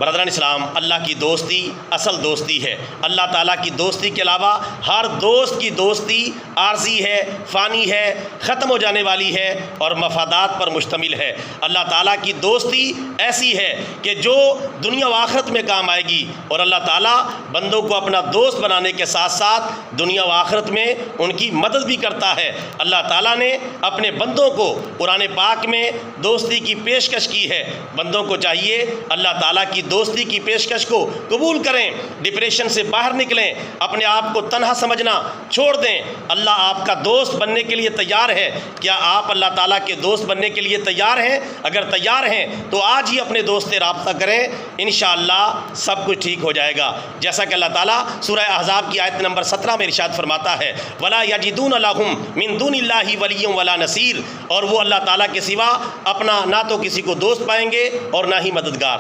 برادران اسلام، اللہ کی دوستی اصل دوستی ہے۔ اللہ تعالیٰ کی دوستی کے علاوہ ہر دوست کی دوستی عارضی ہے، فانی ہے، ختم ہو جانے والی ہے اور مفادات پر مشتمل ہے۔ اللہ تعالیٰ کی دوستی ایسی ہے کہ جو دنیا و آخرت میں کام آئے گی، اور اللہ تعالیٰ بندوں کو اپنا دوست بنانے کے ساتھ ساتھ دنیا و آخرت میں ان کی مدد بھی کرتا ہے۔ اللہ تعالیٰ نے اپنے بندوں کو قرآن پاک میں دوستی کی پیشکش کی ہے۔ بندوں کو چاہیے اللہ تعالیٰ کی دوستی کی پیشکش کو قبول کریں، ڈپریشن سے باہر نکلیں، اپنے آپ کو تنہا سمجھنا چھوڑ دیں۔ اللہ آپ کا دوست بننے کے لیے تیار ہے۔ کیا آپ اللہ تعالیٰ کے دوست بننے کے لیے تیار ہیں؟ اگر تیار ہیں تو آج ہی اپنے دوست سے رابطہ کریں، انشاءاللہ سب کچھ ٹھیک ہو جائے گا۔ جیسا کہ اللہ تعالیٰ سورہ احزاب کی آیت نمبر 17 میں ارشاد فرماتا ہے، وَلَا يَجِدُونَ لَهُم مِّن دُونِ اللَّهِ وَلِيًّا وَلَا نَصِيرًا، اور وہ اللہ تعالیٰ کے سوا اپنا نہ تو کسی کو دوست پائیں گے اور نہ ہی مددگار۔